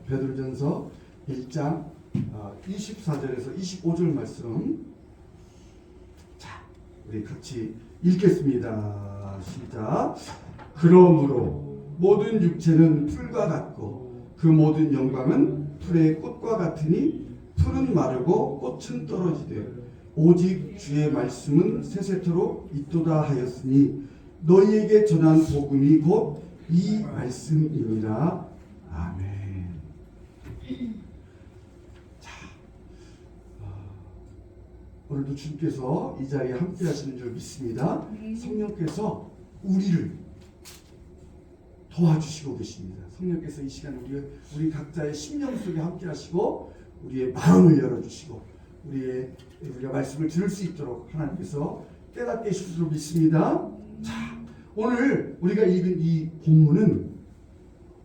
베드로전서 1장 24절에서 25절 말씀. 자, 우리 같이 읽겠습니다. 시작. 그러므로 모든 육체는 풀과 같고 그 모든 영광은 풀의 꽃과 같으니 풀은 마르고 꽃은 떨어지되 오직 주의 말씀은 세세토록 있도다 하였으니 너희에게 전한 복음이 곧 이 말씀이니라. 아멘. 자, 오늘도 주님께서 이 자리에 함께 하시는 줄 믿습니다. 성령께서 우리를 도와주시고 계십니다. 성령께서 이 시간에 우리 각자의 심령 속에 함께 하시고 우리의 마음을 열어주시고 우리가 말씀을 들을 수 있도록 하나님께서 깨닫게 해주실 줄 믿습니다. 자, 오늘 우리가 읽은 이 본문은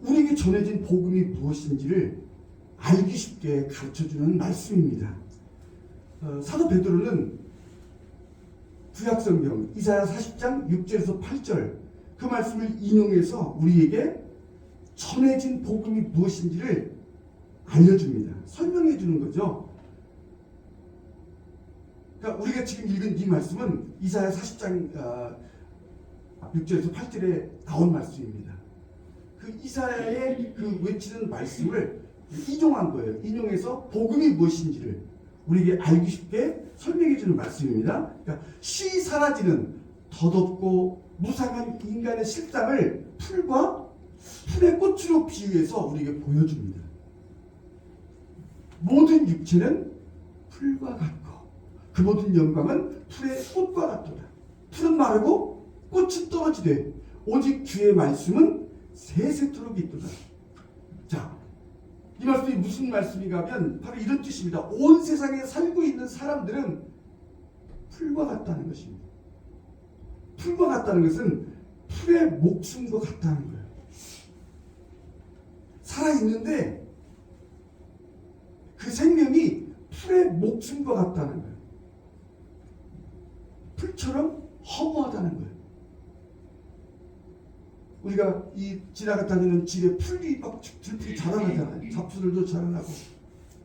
우리에게 전해진 복음이 무엇인지를 알기 쉽게 가르쳐주는 말씀입니다. 사도 베드로는 구약성경 이사야 40장 6절에서 8절 그 말씀을 인용해서 우리에게 전해진 복음이 무엇인지를 알려줍니다. 설명해 주는 거죠. 그러니까 우리가 지금 읽은 이 말씀은 이사야 40장 6절에서 8절에 나온 말씀입니다. 그 이사야의 그 외치는 말씀을 인용한 거예요. 인용해서 복음이 무엇인지를 우리에게 알기 쉽게 설명해 주는 말씀입니다. 그러니까 쉬 사라지는 덧없고 무상한 인간의 실상을 풀과 풀의 꽃으로 비유해서 우리에게 보여줍니다. 모든 육체는 풀과 같고 그 모든 영광은 풀의 꽃과 같도다. 풀은 마르고 꽃은 떨어지되 오직 주의 말씀은 세세토록 있도다. 자, 이 말씀이 무슨 말씀인가 하면 바로 이런 뜻입니다. 온 세상에 살고 있는 사람들은 풀과 같다는 것입니다. 풀과 같다는 것은 풀의 목숨과 같다는 거예요. 살아있는데 그 생명이 풀의 목숨과 같다는 거예요. 풀처럼 허무하다는 거예요. 우리가 이 지나가 다니는 집에 풀이 막 들풀이 자라나잖아요. 잡초들도 자라나고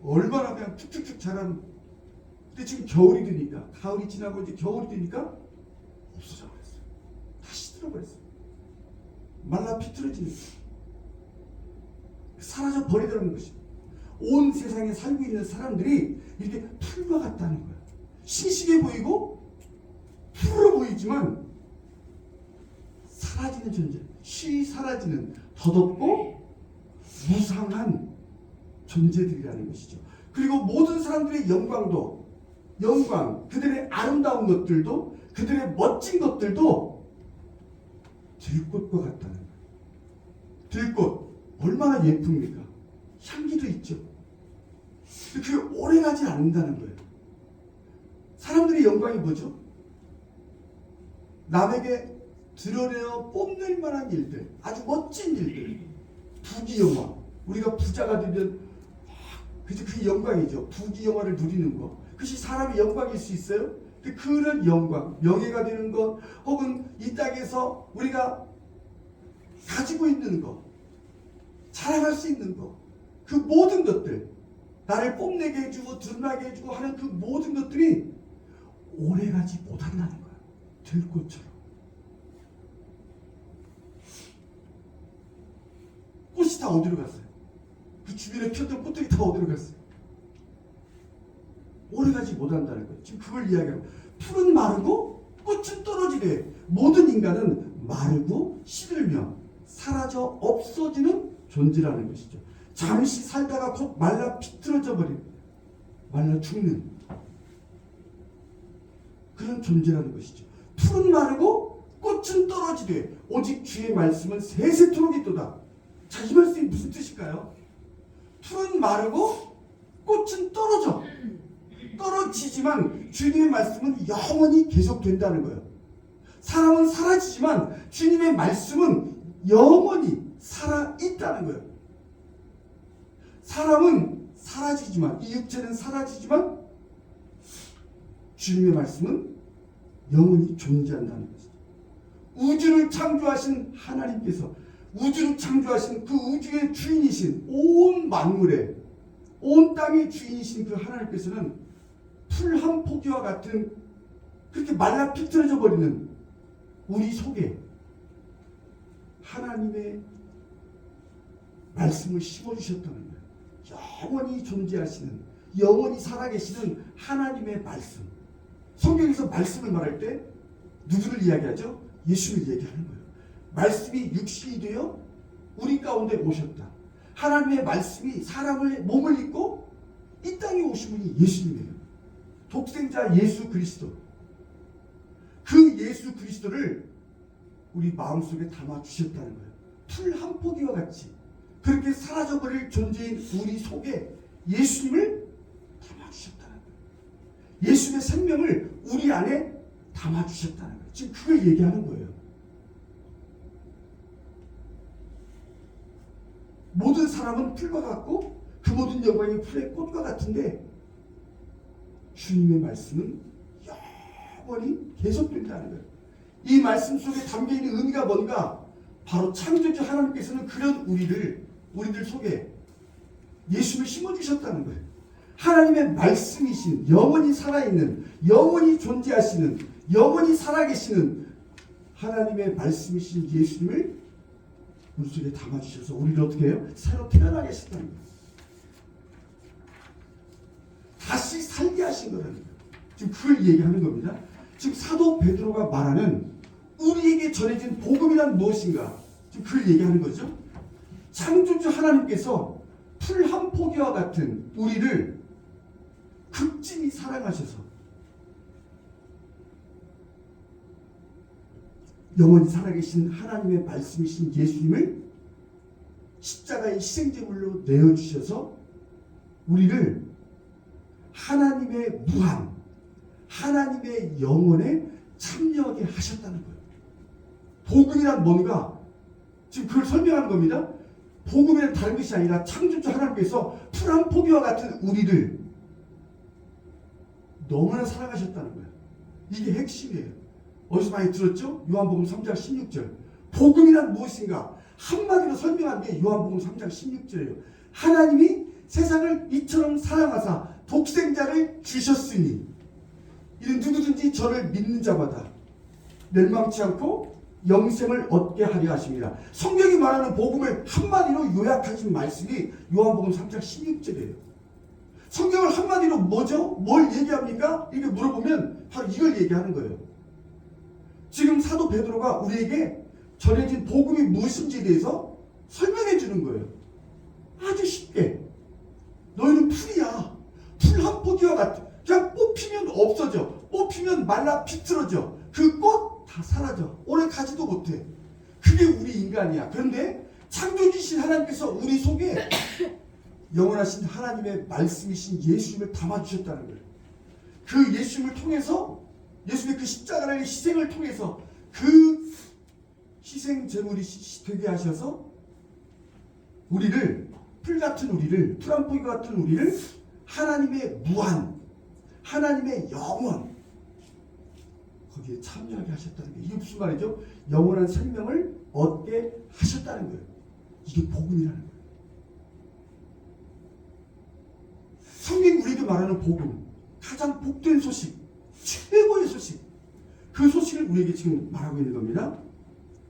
얼마나 그냥 쭉쭉쭉 자라는. 근데 지금 겨울이 되니까 가을이 지나고 이제 겨울이 되니까 없어져 버렸어요. 다시 들어버렸어요. 말라 비틀어지니까 사라져 버리더라는 것입니다. 온 세상에 살고 있는 사람들이 이렇게 풀과 같다는 거예요. 싱싱해 보이고 푸르러 보이지만 사라지는 존재, 쉬 사라지는 덧없고 무상한 존재들이라는 것이죠. 그리고 모든 사람들의 영광, 그들의 아름다운 것들도, 그들의 멋진 것들도 들꽃과 같다는 거예요. 들꽃 얼마나 예쁩니까? 향기도 있죠. 그게 오래가지 않는다는 거예요. 사람들의 영광이 뭐죠? 남에게 드러내어 뽐낼 만한 일들, 아주 멋진 일들, 부귀영화. 우리가 부자가 되면 그 영광이죠. 부귀영화를 누리는 것. 그것이 사람의 영광일 수 있어요. 근데 그런 영광, 명예가 되는 것, 혹은 이 땅에서 우리가 가지고 있는 것, 자랑할 수 있는 것, 그 모든 것들, 나를 뽐내게 해주고 드러나게 해주고 하는 그 모든 것들이 오래가지 못한다는 거야. 들꽃처럼. 꽃이 다 어디로 갔어요? 그 주변에 폈던 꽃들이 다 어디로 갔어요? 오래가지 못한다는 거예요. 지금 그걸 이야기하고, 풀은 마르고 꽃은 떨어지되 모든 인간은 마르고 시들며 사라져 없어지는 존재라는 것이죠. 잠시 살다가 곧 말라 비틀어져 버린, 말라 죽는 그런 존재라는 것이죠. 풀은 마르고 꽃은 떨어지되 오직 주의 말씀은 세세토록 있도다. 자, 이 말씀이 무슨 뜻일까요? 풀은 마르고 꽃은 떨어지지만 주님의 말씀은 영원히 계속된다는 거예요. 사람은 사라지지만 주님의 말씀은 영원히 살아있다는 거예요. 사람은 사라지지만, 이 육체는 사라지지만 주님의 말씀은 영원히 존재한다는 것이죠. 우주를 창조하신 하나님께서 우주를 창조하신 그 우주의 주인이신 온 만물의 온 땅의 주인이신 그 하나님께서는 풀 한 포기와 같은 그렇게 말라 비틀어져 버리는 우리 속에 하나님의 말씀을 심어주셨다는 거예요. 영원히 존재하시는, 영원히 살아계시는 하나님의 말씀. 성경에서 말씀을 말할 때 누구를 이야기하죠? 예수를 얘기하는 거예요. 말씀이 육신이 되어 우리 가운데 오셨다. 하나님의 말씀이 사람의 몸을 입고 이 땅에 오신 분이 예수님이에요. 독생자 예수 그리스도. 그 예수 그리스도를 우리 마음속에 담아주셨다는 거예요. 풀 한 포기와 같이 그렇게 사라져버릴 존재인 우리 속에 예수님을 담아주셨다는 거예요. 예수님의 생명을 우리 안에 담아주셨다는 거예요. 지금 그걸 얘기하는 거예요. 모든 사람은 풀과 같고 그 모든 영광이 풀의 꽃과 같은데 주님의 말씀은 영원히 계속된다는 거예요. 이 말씀 속에 담겨있는 의미가 뭔가? 바로 창조주 하나님께서는 그런 우리들 속에 예수를 심어주셨다는 거예요. 하나님의 말씀이신, 영원히 살아있는, 영원히 존재하시는, 영원히 살아계시는 하나님의 말씀이신 예수님을 우리 속에 담아주셔서 우리를 어떻게 해요? 새로 태어나게 하셨다는 거예요. 다시 살게 하신 거라는 거예요. 지금 그걸 얘기하는 겁니다. 지금 사도 베드로가 말하는 우리에게 전해진 복음이란 무엇인가? 지금 그걸 얘기하는 거죠. 창조주 하나님께서 풀 한 포기와 같은 우리를 극진히 사랑하셔서 영원히 살아계신 하나님의 말씀이신 예수님을 십자가의 희생제물로 내어주셔서 우리를 하나님의 무한, 하나님의 영원에 참여하게 하셨다는 거예요. 복음이란 뭔가? 지금 그걸 설명하는 겁니다. 복음이란 다른 것이 아니라 창조주 하나님께서 풀 한 포기와 같은 우리를 너무나 사랑하셨다는 거예요. 이게 핵심이에요. 어디서 많이 들었죠? 요한복음 3장 16절. 복음이란 무엇인가? 한마디로 설명한 게 요한복음 3장 16절이에요. 하나님이 세상을 이처럼 사랑하사 독생자를 주셨으니 이는 누구든지 저를 믿는 자마다 멸망치 않고 영생을 얻게 하려 하십니다. 성경이 말하는 복음을 한마디로 요약하신 말씀이 요한복음 3장 16절이에요. 성경을 한마디로 뭐죠? 뭘 얘기합니까? 이렇게 물어보면 바로 이걸 얘기하는 거예요. 지금 사도 베드로가 우리에게 전해진 복음이 무엇인지에 대해서 설명해 주는 거예요. 아주 쉽게. 너희는 풀이야. 풀 한 포기와 같아. 그냥 뽑히면 없어져. 뽑히면 말라 비틀어져. 그 꽃 다 사라져. 오래 가지도 못해. 그게 우리 인간이야. 그런데 창조주신 하나님께서 우리 속에 영원하신 하나님의 말씀이신 예수님을 담아주셨다는 거예요. 그 예수님을 통해서 예수님의 그 십자가의 희생을 통해서 그 희생 제물이 되게 하셔서 우리를 풀 같은 우리를 풀 한 포기 같은 우리를 하나님의 무한 하나님의 영원 거기에 참여하게 하셨다는 거예요. 이게 무슨 말이죠? 영원한 생명을 얻게 하셨다는 거예요. 이게 복음이라는 거예요. 성경이 우리에게 말하는 복음 가장 복된 소식 최고의 소식 그 소식을 우리에게 지금 말하고 있는 겁니다.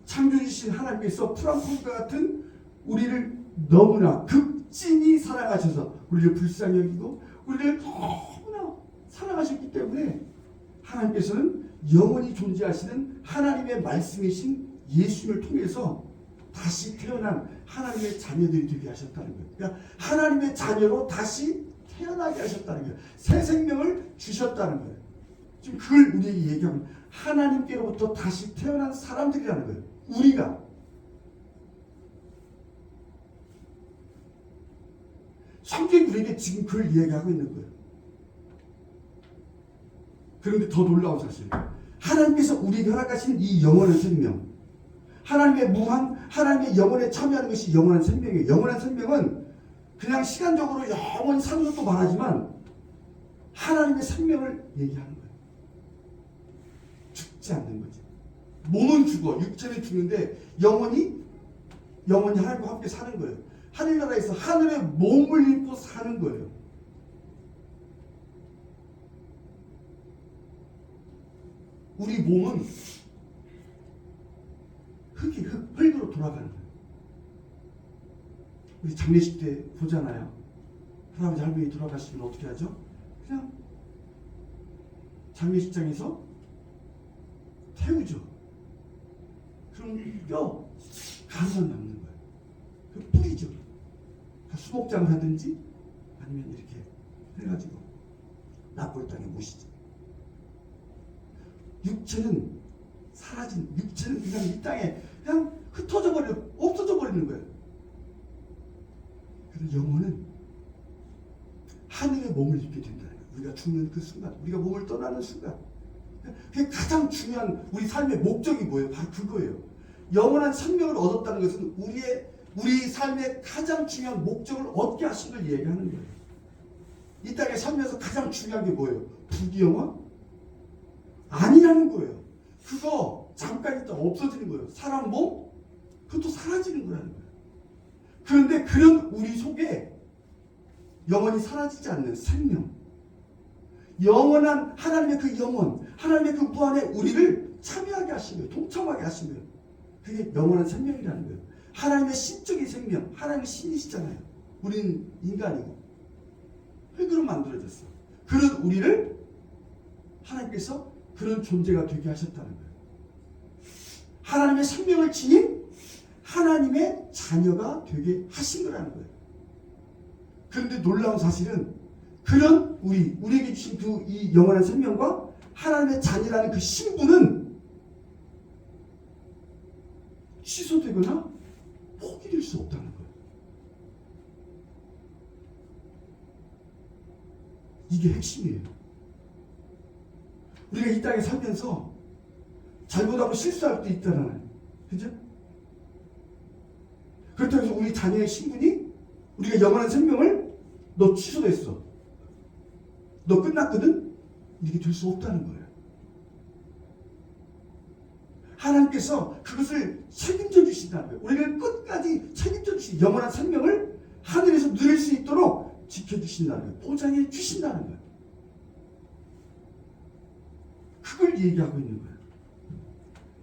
창조주신 하나님께서 풀 한 포기와 같은 우리를 너무나 극진히 사랑하셔서 우리를 불쌍히 여기고 우리를 너무나 사랑하셨기 때문에 하나님께서는 영원히 존재하시는 하나님의 말씀이신 예수님을 통해서 다시 태어난 하나님의 자녀들이 되게 하셨다는 거예요. 그러니까 하나님의 자녀로 다시 태어나게 하셨다는 거예요. 새 생명을 주셨다는 거예요. 지금 그걸 우리에게 얘기하면 하나님께로부터 다시 태어난 사람들이라는 거예요. 우리가. 성경이 우리에게 지금 그걸 이야기하고 있는 거예요. 그런데 더 놀라운 사실, 하나님께서 우리에게 허락하신 이 영원한 생명, 하나님의 무한, 하나님의 영원에 참여하는 것이 영원한 생명이에요. 영원한 생명은 그냥 시간적으로 영원히 사는 것도 말하지만 하나님의 생명을 얘기하는 거예요. 죽지 않는 거죠. 몸은 죽어, 육체는 죽는데 영원히 영원히 하나님과 함께 사는 거예요. 하늘나라에서 하늘의 몸을 입고 사는 거예요. 우리 몸은 흙으로 돌아가는 거예요. 우리 장례식 때 보잖아요. 할아버지 할머니 돌아가시면 어떻게 하죠? 그냥 장례식장에서 태우죠. 그럼 뼈 간만 남는 거예요. 그 뿌리죠. 수목장 하든지 아니면 이렇게 해가지고 납골 땅에 모시죠. 육체는 사라진, 육체는 그냥 이 땅에 그냥 흩어져 버리고 없어져 버리는 거예요. 그런데 영혼은 하늘의 몸을 입게 된다는 거예요. 우리가 죽는 그 순간, 우리가 몸을 떠나는 순간, 그게 가장 중요한 우리 삶의 목적이 뭐예요? 바로 그거예요. 영원한 생명을 얻었다는 것은 우리 삶의 가장 중요한 목적을 얻게 하신 걸 얘기하는 거예요. 이 땅에 살면서 가장 중요한 게 뭐예요? 부귀영화? 아니라는 거예요. 그거 잠깐 있다 없어지는 거예요. 사람 몸? 그것도 사라지는 거라는 거예요. 그런데 그런 우리 속에 영원히 사라지지 않는 생명, 영원한 하나님의 그 영혼, 하나님의 그 무한에 우리를 참여하게 하신 거예요. 동참하게 하신 거예요. 그게 영원한 생명이라는 거예요. 하나님의 신적인 생명, 하나님의 신이시잖아요. 우리는 인간이고 흙으로 만들어졌어. 그런 우리를 하나님께서 그런 존재가 되게 하셨다는 거예요. 하나님의 생명을 지닌 하나님의 자녀가 되게 하신 거라는 거예요. 그런데 놀라운 사실은 그런 우리에게 주신 그 이 영원한 생명과 하나님의 자녀라는 그 신분은 취소되거나 포기될 수 없다는 거예요. 이게 핵심이에요. 우리가 이 땅에 살면서 잘못하고 실수할 때 있잖아요. 그죠? 그렇다고 해서 우리 자녀의 신분이 우리가 영원한 생명을 너 취소됐어. 너 끝났거든? 이렇게 될 수 없다는 거예요. 하나님께서 그것을 책임져 주신다는 거예요. 우리를 끝까지 책임져 주신 영원한 생명을 하늘에서 누릴 수 있도록 지켜주신다는 거예요. 보장해 주신다는 거예요. 그걸 얘기하고 있는 거예요.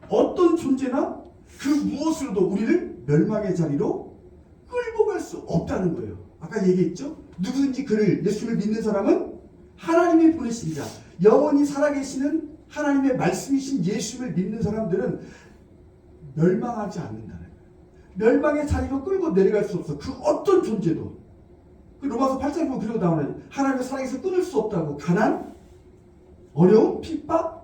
어떤 존재나 그 무엇으로도 우리를 멸망의 자리로 끌고 갈 수 없다는 거예요. 아까 얘기했죠? 누구든지 그를 예수를 믿는 사람은 하나님이 보내신 자, 영원히 살아계시는 하나님의 말씀이신 예수를 믿는 사람들은 멸망하지 않는다는 거예요. 멸망의 자리로 끌고 내려갈 수 없어. 그 어떤 존재도. 그 로마서 8장에 보면 그러고 나오나요? 하나님의 사랑에서 끊을 수 없다고. 가난, 어려움, 핍박,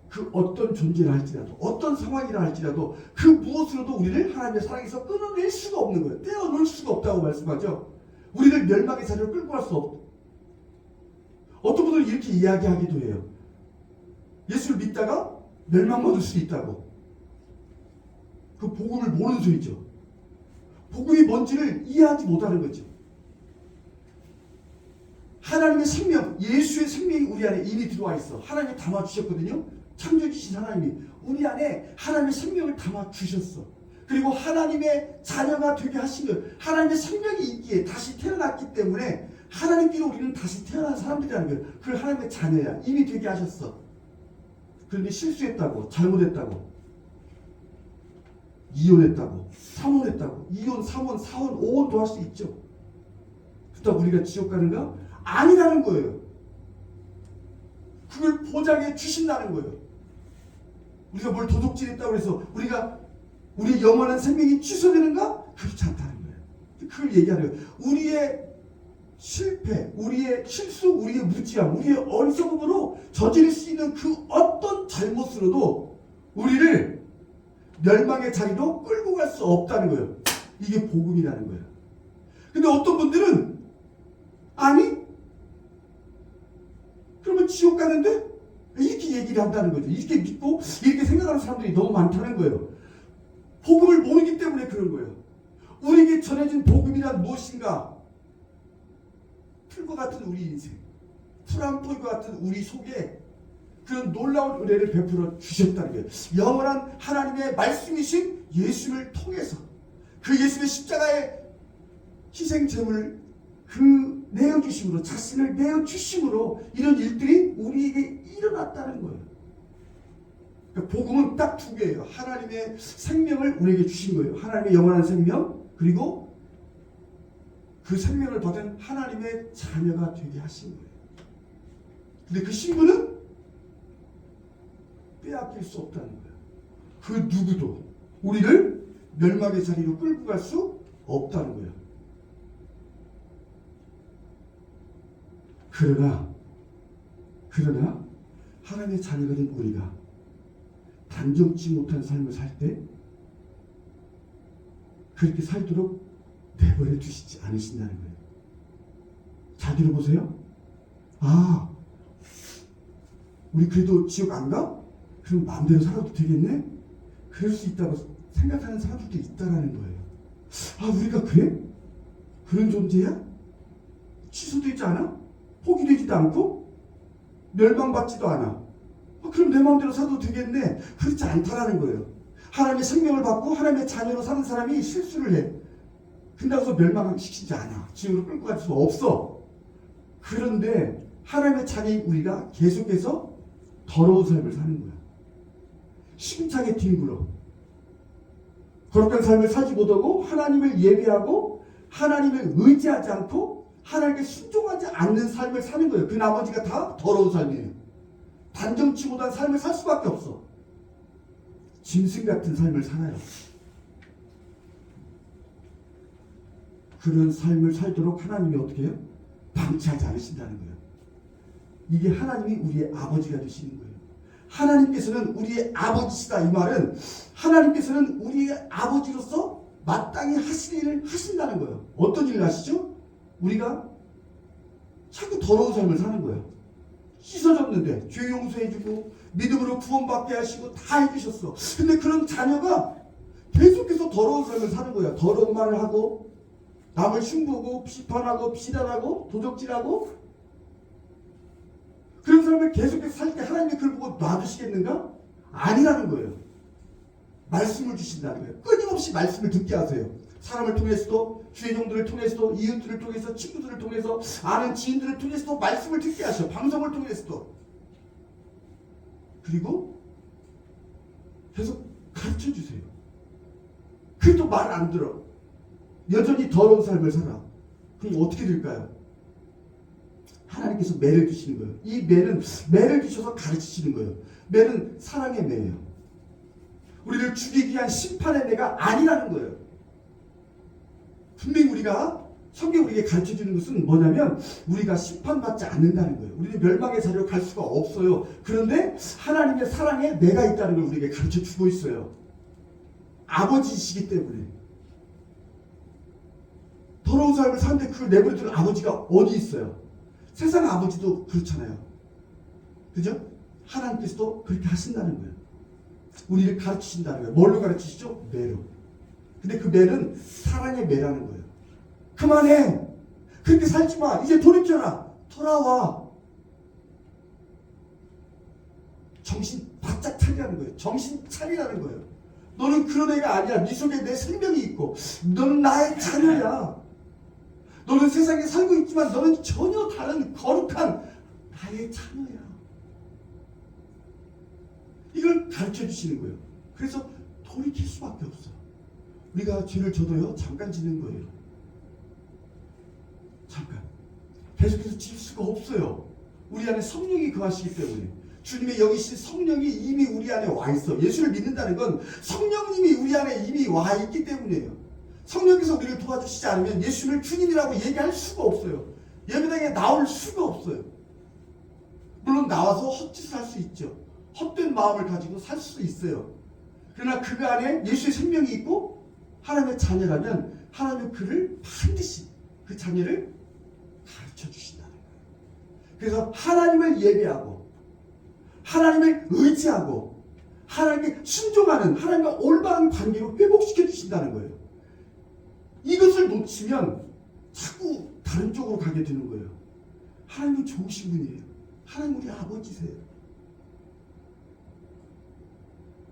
그 어떤 존재라 할지라도, 어떤 상황이라 할지라도 그 무엇으로도 우리를 하나님의 사랑에서 끊어낼 수가 없는 거예요. 떼어놓을 수가 없다고 말씀하죠. 우리를 멸망의 자리로 끌고 갈 수 없다. 어떤 분들은 이렇게 이야기하기도 해요. 예수를 믿다가 멸망받을 수 있다고. 그 복음을 모르는 소리죠. 복음이 뭔지를 이해하지 못하는 거죠. 하나님의 생명, 예수의 생명이 우리 안에 이미 들어와 있어. 하나님이 담아주셨거든요. 창조주신 하나님이 우리 안에 하나님의 생명을 담아주셨어. 그리고 하나님의 자녀가 되게 하신 거예요. 하나님의 생명이 있기에 다시 태어났기 때문에 하나님께로 우리는 다시 태어난 사람들이라는 거예요. 그 하나님의 자녀야. 이미 되게 하셨어. 그런데 실수했다고, 잘못했다고, 이혼했다고, 삼혼했다고, 이혼, 삼혼, 사혼, 오혼도 할 수 있죠. 그렇다고 우리가 지옥 가는가? 아니라는 거예요. 그걸 보장해 주신다는 거예요. 우리가 뭘 도둑질했다고 해서 우리의 영원한 생명이 취소되는가? 그렇지 않다는 거예요. 그걸 얘기하는 거예요. 우리의 실패, 우리의 실수, 우리의 무지함, 우리의 어리석음으로 저지를 수 있는 그 어떤 잘못으로도 우리를 멸망의 자리로 끌고 갈 수 없다는 거예요. 이게 복음이라는 거예요. 근데 어떤 분들은 아니? 그러면 지옥 가는데? 이렇게 얘기를 한다는 거죠. 이렇게 믿고 이렇게 생각하는 사람들이 너무 많다는 거예요. 복음을 모르기 때문에 그런 거예요. 우리에게 전해진 복음이란 무엇인가? 풀과 같은 우리 인생, 풀한 풀과 같은 우리 속에 그런 놀라운 은혜를 베풀어 주셨다는 거예요. 영원한 하나님의 말씀이신 예수를 통해서 그 예수의 십자가의 희생 제물을 그 내어주심으로, 자신을 내어주심으로 이런 일들이 우리에게 일어났다는 거예요. 그러니까 복음은 딱 두 개예요. 하나님의 생명을 우리에게 주신 거예요. 하나님의 영원한 생명, 그리고 그 생명을 받은 하나님의 자녀가 되게 하신 거예요. 근데 그 신분은 빼앗길 수 없다는 거예요. 그 누구도 우리를 멸망의 자리로 끌고 갈 수 없다는 거예요. 그러나 하나님의 자녀가 된 우리가 단정치 못한 삶을 살 때 그렇게 살도록 내버려 두시지 않으신다는 거예요. 잘 들어보세요. 아, 우리 그래도 지옥 안 가? 그럼 마음대로 살아도 되겠네? 그럴 수 있다고 생각하는 사람들도 있다라는 거예요. 아, 우리가 그래? 그런 존재야? 취소되지 않아? 포기되지도 않고? 멸망받지도 않아? 그럼 내 마음대로 살아도 되겠네? 그렇지 않다라는 거예요. 하나님의 생명을 받고 하나님의 자녀로 사는 사람이 실수를 해. 근다고서 멸망시키지 않아. 지옥으로 끌고 갈 수 없어. 그런데 하나님의 자녀인 우리가 계속해서 더러운 삶을 사는 거야. 심차게 뒹굴어. 거룩한 삶을 살지 못하고 하나님을 예배하고 하나님을 의지하지 않고 하나님께 순종하지 않는 삶을 사는 거예요. 그 나머지가 다 더러운 삶이에요. 단정치 못한 삶을 살 수밖에 없어. 짐승 같은 삶을 살아요. 그런 삶을 살도록 하나님이 어떻게 해요? 방치하지 않으신다는 거예요. 이게 하나님이 우리의 아버지가 되시는 거예요. 하나님께서는 우리의 아버지시다. 이 말은 하나님께서는 우리의 아버지로서 마땅히 하실 일을 하신다는 거예요. 어떤 일을 하시죠? 우리가 자꾸 더러운 삶을 사는 거예요. 씻어줬는데 죄 용서해주고 믿음으로 구원받게 하시고 다 해주셨어. 근데 그런 자녀가 계속해서 더러운 삶을 사는 거야. 더러운 말을 하고 남을 흉보고 비판하고 비난하고 도적질하고 그런 사람을 계속해서 살 때 하나님이 그걸 보고 놔두시겠는가? 아니라는 거예요. 말씀을 주신다는 거예요. 끊임없이 말씀을 듣게 하세요. 사람을 통해서도 주의 종들을 통해서도 이웃들을 통해서 친구들을 통해서 아는 지인들을 통해서도 말씀을 듣게 하셔. 방송을 통해서도. 그리고 계속 가르쳐 주세요. 그래도 말 안 들어. 여전히 더러운 삶을 살아. 그럼 어떻게 될까요? 하나님께서 매를 주시는 거예요. 이 매는 매를 주셔서 가르치시는 거예요. 매는 사랑의 매예요. 우리를 죽이기 위한 심판의 매가 아니라는 거예요. 분명히 우리가 성경이 우리에게 가르쳐주는 것은 뭐냐면 우리가 심판받지 않는다는 거예요. 우리는 멸망의 자리로 갈 수가 없어요. 그런데 하나님의 사랑에 매가 있다는 걸 우리에게 가르쳐주고 있어요. 아버지이시기 때문에. 더러운 삶을 사는데 그걸 내버려두는 아버지가 어디 있어요? 세상 아버지도 그렇잖아요. 그죠? 하나님께서도 그렇게 하신다는 거예요. 우리를 가르치신다는 거예요. 뭘로 가르치시죠? 매로. 근데 그 매는 사랑의 매라는 거예요. 그만해. 그렇게 살지 마. 이제 돌이켜라. 돌아와. 정신 바짝 차리라는 거예요. 정신 차리라는 거예요. 너는 그런 애가 아니야. 네 속에 내 생명이 있고 너는 나의 자녀야. 너는 세상에 살고 있지만 너는 전혀 다른 거룩한 나의 자녀야. 이걸 가르쳐 주시는 거예요. 그래서 돌이킬 수밖에 없어. 우리가 죄를 져도요 잠깐 지는 거예요. 잠깐. 계속해서 질 수가 없어요. 우리 안에 성령이 거하시기 때문에. 주님의 여기신 성령이 이미 우리 안에 와 있어. 예수를 믿는다는 건 성령님이 우리 안에 이미 와 있기 때문이에요. 성령께서 우리를 도와주시지 않으면 예수를 주님이라고 얘기할 수가 없어요. 예배당에 나올 수가 없어요. 물론 나와서 헛짓을 할 수 있죠. 헛된 마음을 가지고 살 수 있어요. 그러나 그 안에 예수의 생명이 있고 하나님의 자녀라면 하나님은 그를 반드시 그 자녀를 가르쳐 주신다는 거예요. 그래서 하나님을 예배하고 하나님을 의지하고 하나님께 순종하는 하나님과 올바른 관계로 회복시켜 주신다는 거예요. 이것을 놓치면 자꾸 다른 쪽으로 가게 되는 거예요. 하나님은 좋으신 분이에요. 하나님 우리 아버지세요.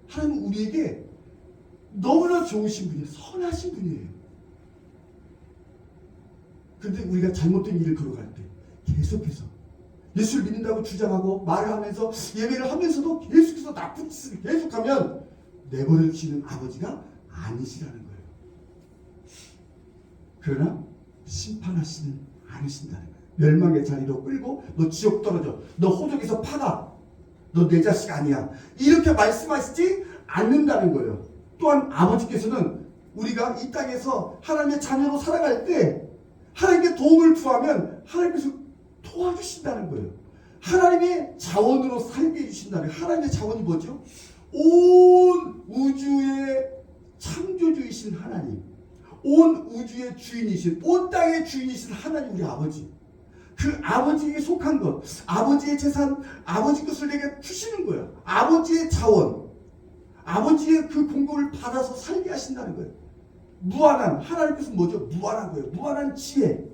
하나님은 우리에게 너무나 좋으신 분이에요. 선하신 분이에요. 그런데 우리가 잘못된 일을 걸어갈 때 계속해서 예수를 믿는다고 주장하고 말을 하면서 예배를 하면서도 계속해서 나쁜 짓을 계속하면 내버려 두시는 아버지가 아니시라는 거예요. 그러나 심판하시는 않으신다는 거예요. 멸망의 자리로 끌고 너 지옥 떨어져. 너 호적에서 파가. 너 내 자식 아니야. 이렇게 말씀하시지 않는다는 거예요. 또한 아버지께서는 우리가 이 땅에서 하나님의 자녀로 살아갈 때 하나님께 도움을 구하면 하나님께서 도와주신다는 거예요. 하나님의 자원으로 살게 해주신다는 거예요. 하나님의 자원이 뭐죠? 온 우주의 창조주이신 하나님, 온 우주의 주인이신, 온 땅의 주인이신 하나님, 우리 아버지. 그 아버지에게 속한 것, 아버지의 재산, 아버지 것을 내게 주시는 거예요. 아버지의 자원, 아버지의 그 공급을 받아서 살게 하신다는 거예요. 무한한, 하나님께서 뭐죠? 무한한 거예요. 무한한 지혜.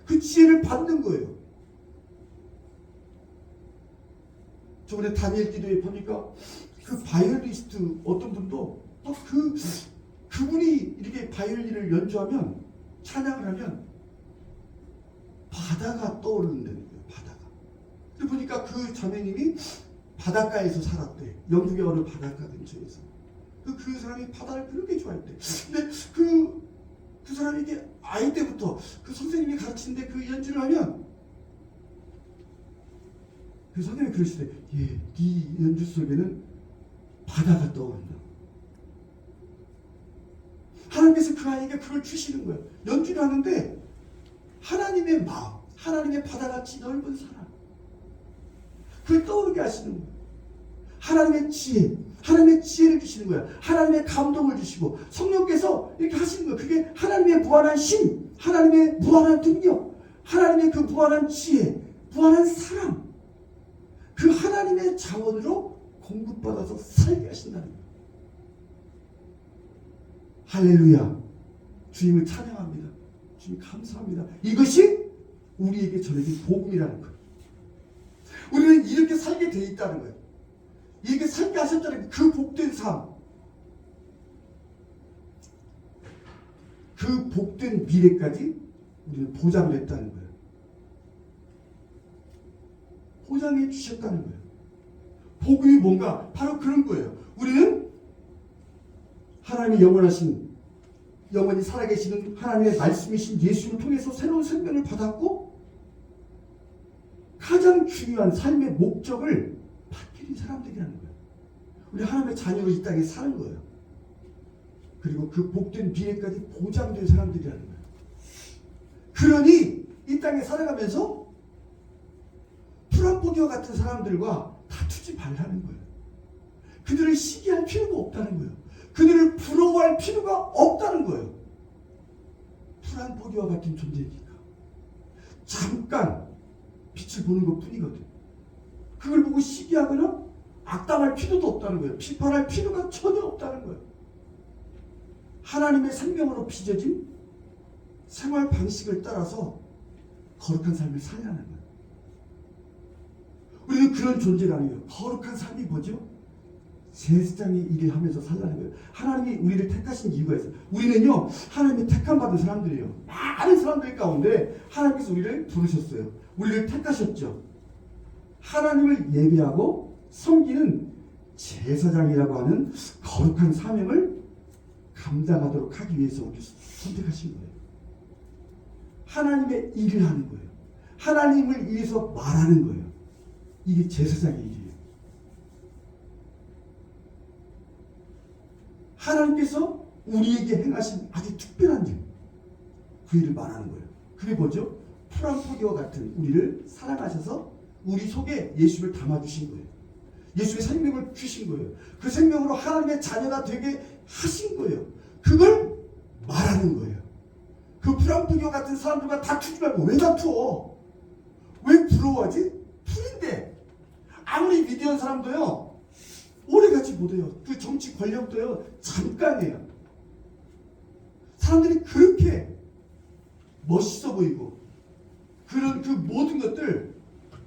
그 지혜를 받는 거예요. 저번에 다니엘 기도에 보니까 그 바이올리스트 어떤 분도 그분이 이렇게 바이올린을 연주하면, 찬양을 하면 바다가 떠오르는다는 거예요. 바다가. 그리고 보니까 그 자매님이 바닷가에서 살았대. 영국의 어느 바닷가 근처에서. 그 사람이 바다를 그렇게 좋아했대. 근데 그 사람이 이게 아이 때부터 그 선생님이 가르치는데 그 연주를 하면 그 선생님이 그러시대. 예, 네 연주 속에는 바다가 떠오른다. 하나님께서 그 아이에게 그걸 주시는 거예요. 연주를 하는데 하나님의 마음, 하나님의 바다같이 넓은 사랑, 그걸 떠오르게 하시는 거예요. 하나님의 지혜, 하나님의 지혜를 주시는 거예요. 하나님의 감동을 주시고 성령께서 이렇게 하시는 거예요. 그게 하나님의 무한한 힘, 하나님의 무한한 능력, 하나님의 그 무한한 지혜, 무한한 사랑, 그 하나님의 자원으로 공급받아서 살게 하신다는 거예요. 할렐루야. 주님을 찬양합니다. 주님 감사합니다. 이것이 우리에게 전해진 복음이라는 거예요. 우리는 이렇게 살게 돼 있다는 거예요. 이렇게 살게 하셨다는 그 복된 삶, 그 복된 미래까지 우리는 보장을 했다는 거예요. 보장해 주셨다는 거예요. 복음이 뭔가? 바로 그런 거예요. 우리는 하나님의 영원히 살아계시는 하나님의 말씀이신 예수를 통해서 새로운 생명을 받았고, 가장 중요한 삶의 목적을 받게 된 사람들이라는 거예요. 우리 하나님의 자녀로 이 땅에 사는 거예요. 그리고 그 복된 미래까지 보장된 사람들이라는 거예요. 그러니 이 땅에 살아가면서 프란포기와 같은 사람들과 다투지 말라는 거예요. 그들을 시기할 필요가 없다는 거예요. 그들을 부러워할 필요가 없다는 거예요. 프란포기와 같은 존재니까 잠깐 빛을 보는 것 뿐이거든. 그걸 보고 시기하거나 악담할 필요도 없다는 거예요. 비판할 필요가 전혀 없다는 거예요. 하나님의 생명으로 빚어진 생활 방식을 따라서 거룩한 삶을 살라는 거예요. 우리는 그런 존재라는 거예요. 거룩한 삶이 뭐죠? 제사장의 일을 하면서 살라는 거예요. 하나님이 우리를 택하신 이유가 있어요. 우리는요, 하나님이 택함 받은 사람들이에요. 많은 사람들 가운데 하나님께서 우리를 부르셨어요. 우리를 택하셨죠. 하나님을 예배하고 섬기는 제사장이라고 하는 거룩한 사명을 감당하도록 하기 위해서 우리를 선택하신 거예요. 하나님의 일을 하는 거예요. 하나님을 위해서 말하는 거예요. 이게 제사장의 일이에요. 하나님께서 우리에게 행하신 아주 특별한 일, 그 일을 말하는 거예요. 그게 뭐죠? 프란포기와 같은 우리를 사랑하셔서 우리 속에 예수를 담아주신 거예요. 예수의 생명을 주신 거예요. 그 생명으로 하나님의 자녀가 되게 하신 거예요. 그걸 말하는 거예요. 그 프란포기와 같은 사람들과 다투지 말고. 왜 다투어? 왜 부러워하지? 풀인데. 아무리 위대한 사람도요, 오래가지 못해요. 그 정치 권력도요, 잠깐이에요. 사람들이 그렇게 멋있어 보이고 그런 그 모든 것들 다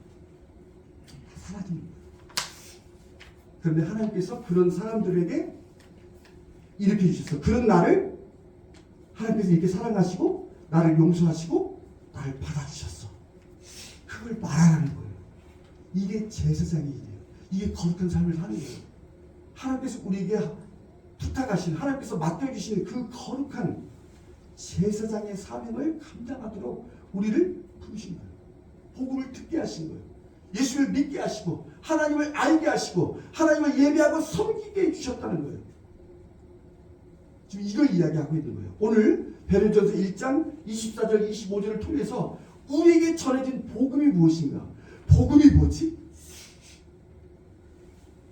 사라지는 거예요. 그런데 하나님께서 그런 사람들에게 이렇게 주셨어. 그런 나를 하나님께서 이렇게 사랑하시고 나를 용서하시고 나를 받아주셨어. 그걸 말하는 거예요. 이게 제사장의 일이에요. 이게 거룩한 삶을 사는 거예요. 하나님께서 우리에게 부탁하신, 하나님께서 맡겨주신 그 거룩한 제사장의 사명을 감당하도록 우리를 부르신 거예요. 복음을 듣게 하신 거예요. 예수를 믿게 하시고 하나님을 알게 하시고 하나님을 예배하고 섬기게 해주셨다는 거예요. 지금 이걸 이야기하고 있는 거예요. 오늘 베드로전서 1장 24절 25절을 통해서 우리에게 전해진 복음이 무엇인가? 복음이 뭐지?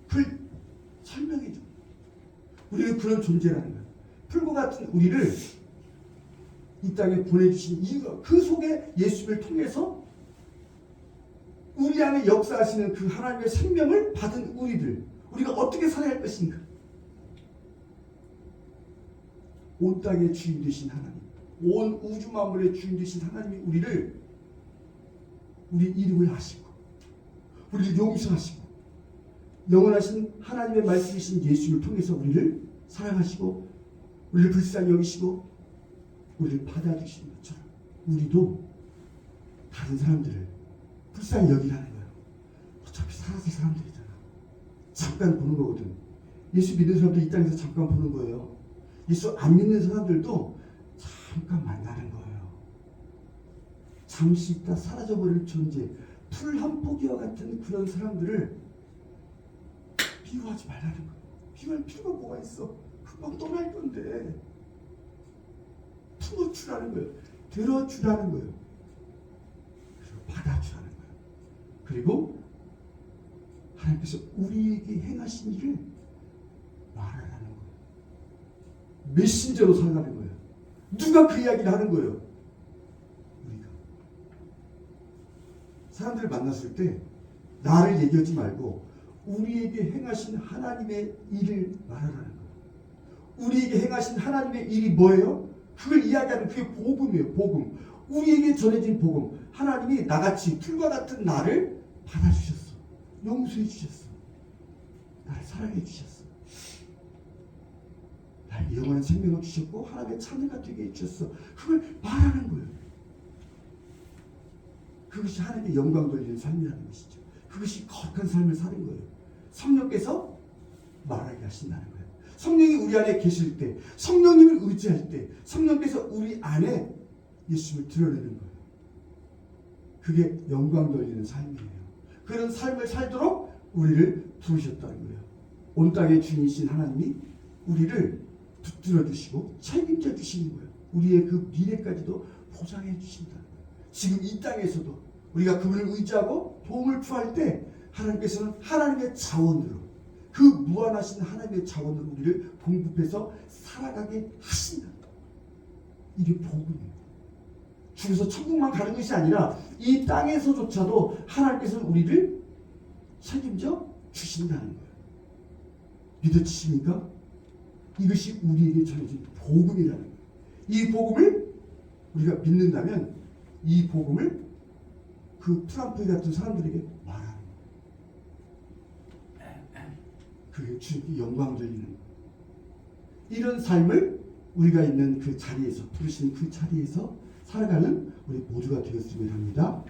그걸 설명해 줘. 우리는 그런 존재라는 거예요. 풀과 같은 우리를 이 땅에 보내주신 이유가 그 속에 예수를 통해서 우리 안에 역사하시는 그 하나님의 생명을 받은 우리들, 우리가 어떻게 살아야 할 것인가? 온 땅의 주인 되신 하나님, 온 우주 만물의 주인 되신 하나님이 우리 이름을 하시고 우리를 용서하시고 영원하신 하나님의 말씀이신 예수를 통해서 우리를 사랑하시고 우리를 불쌍히 여기시고 우리를 받아주시는 것처럼 우리도 다른 사람들을 불쌍히 여기라는 거예요. 어차피 살아서 사람들이잖아. 잠깐 보는 거거든. 예수 믿는 사람도 이 땅에서 잠깐 보는 거예요. 예수 안 믿는 사람들도 잠깐 만나는 거예요. 잠시 있다 사라져버릴 존재, 풀 한 포기와 같은 그런 사람들을 미워하지 말라는 거예요. 미워할 필요가 뭐가 있어? 금방 떠날 건데. 품어주라는 거예요. 들어주라는 거예요. 그리고 받아주라는 거예요. 그리고 하나님께서 우리에게 행하신 일을 말하라는 거예요. 메신저로 살라는 거예요. 누가 그 이야기를 하는 거예요? 우리가. 사람들을 만났을 때 나를 얘기하지 말고 우리에게 행하신 하나님의 일을 말하라는 거예요. 우리에게 행하신 하나님의 일이 뭐예요? 그걸 이야기하는 그게 복음이에요. 복음. 우리에게 전해진 복음. 하나님이 나같이 풀과 같은 나를 받아주셨어. 용서해 주셨어. 나를 사랑해 주셨어. 나에게 영원한 생명을 주셨고 하나님의 자녀가 되게 해주셨어. 그걸 말하는 거예요. 그것이 하나님의 영광 돌리는 삶이라는 것이죠. 그것이 거룩한 삶을 사는 거예요. 성령께서 말하게 하신다는 거예요. 성령이 우리 안에 계실 때, 성령님을 의지할 때 성령께서 우리 안에 예수님을 드러내는 거예요. 그게 영광 돌리는 삶이에요. 그런 삶을 살도록 우리를 부르셨다는 거예요. 온 땅의 주인이신 하나님이 우리를 붙들어 주시고 책임져 주시는 거예요. 우리의 그 미래까지도 보장해 주신다는 거예요. 지금 이 땅에서도 우리가 그분을 의지하고 도움을 구할 때 하나님께서는 하나님의 자원으로, 그 무한하신 하나님의 자원으로 우리를 공급해서 살아가게 하신다. 이게 복음이에요. 죽어서 천국만 가는 것이 아니라 이 땅에서조차도 하나님께서는 우리를 책임져 주신다는 거예요. 믿어지십니까? 이것이 우리에게 전해진 복음이라는 거예요. 이 복음을 우리가 믿는다면 이 복음을 그 트럼프 같은 사람들에게 말하는 거예요. 그게 주님께 영광 돌리는 거예요. 이런 삶을 우리가 있는 그 자리에서, 부르신 그 자리에서 살아가는 우리 모두가 되었으면 합니다.